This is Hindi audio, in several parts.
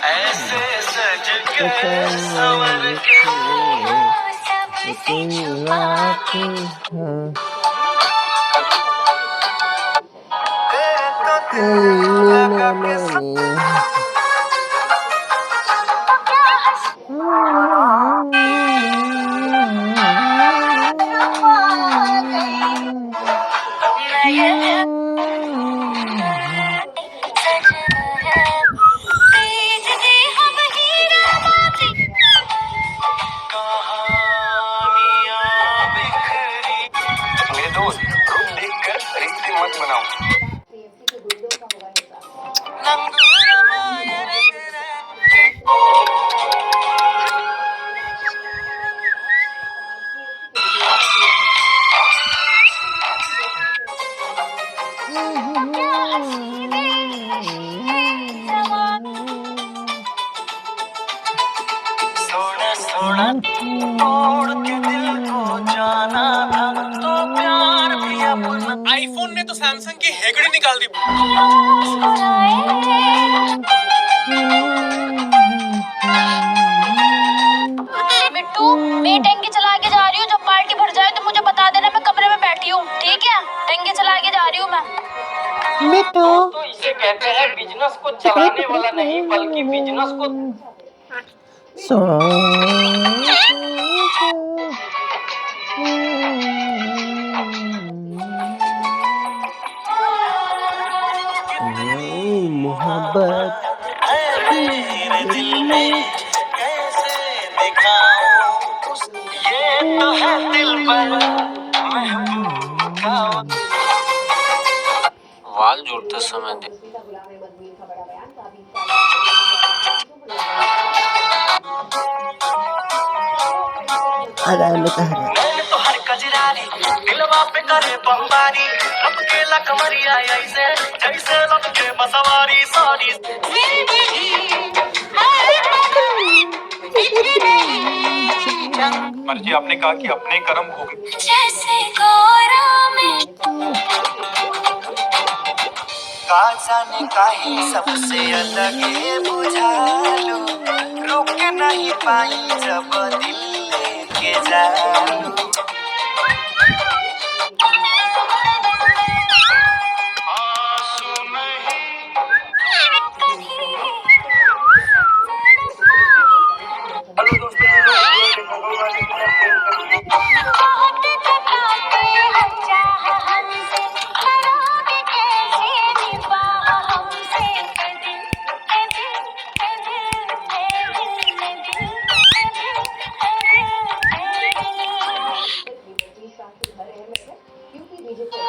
ऐसे सज के संवर संवर के के सबसे छुपा छुपा के के तेरे तो दिल लगा के मैंने मेरे दोस्त रूप देखकर रिश्ते मत बनाओ। सोना सोना तोड़ के दिल को जाना था तो प्यार भी अपना। आईफोन ने तो सैमसंग की हेकड़ी निकाल दी। बिट्टू, मैं टंकी चला के जा रही हूँ। जब पार्टी भर जाए तो मुझे बता देना, मैं कमरे में बैठी हूँ, ठीक है? टंकी चला के जा रही हूँ मैं। बेटो दोस्तों इसे कहते हैं बिजनेस को चलाने वाला नहीं बल्कि बिजनेस को। सो मोहब्बत मेरे दिल दिल में में कैसे दिखाऊं ये तो है दिल पर महबूब का। वाल जोड़ते समय आधा में कह रहा मैंने तो हर कजरारी दिलवा पे करे बमबारी लपके लकमरिया ऐसे जैसे लपके बसवारी सारी। पर जी आपने कहा कि अपने कर्म भोग जैसे गौरा में का जाने काहे सबसे अलग है बुझालू रुक नहीं पाई जब दिल लेके जालू। आंसू नहीं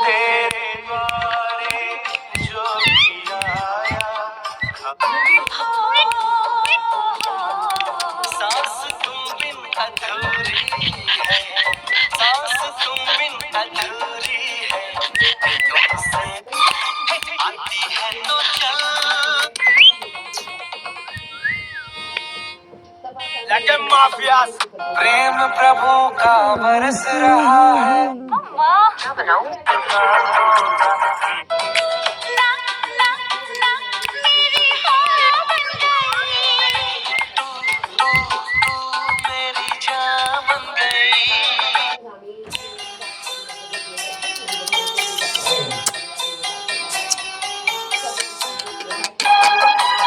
तेरे द्वारे जो भी आया सांस तुम बिन अधूरी है सांस तुम बिन अधूरी है तुमसे आती है तो चल। लेकिन माफिया प्रेम प्रभु का बरस रहा है। क्या बनाऊं? मेरी जान बन गई।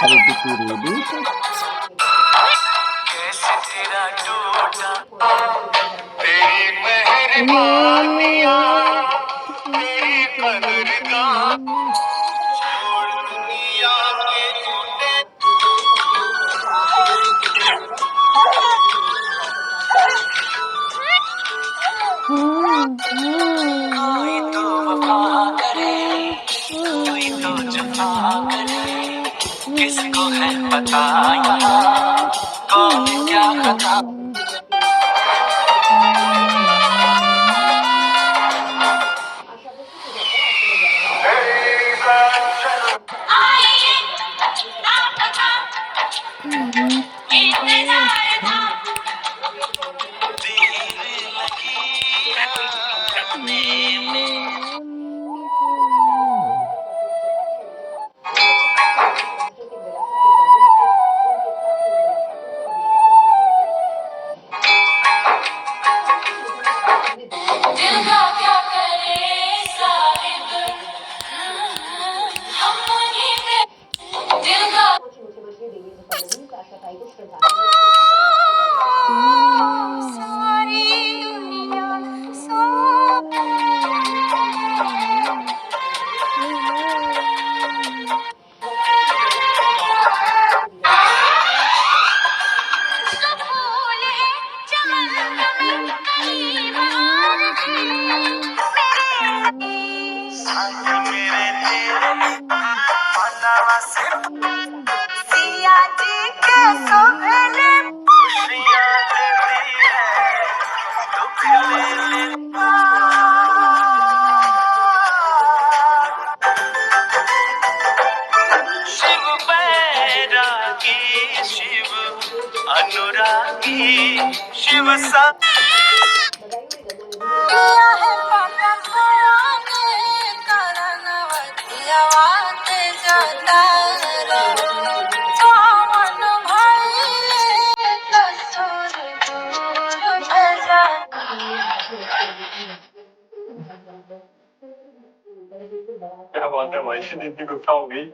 अरे बिटू रेडी कैसे तेरा टूटा तेरी मेहरबानियां मानिया तेरी कदरदान छोड़ दुनिया के झूठे। कोई तो वफा करे कोई तो जफा करे किसको है पता यहाँ कौन क्या खता। शिव अनुरागी शिव सा क्या बात है भाई, इतनी गुस्सा हो गई।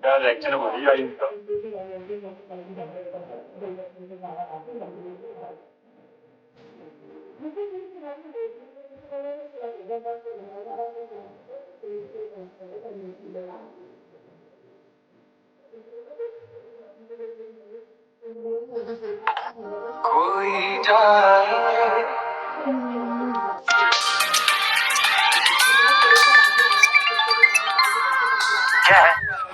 क्या रिएक्शन हमारी आई इसका। कोई जाए क्या है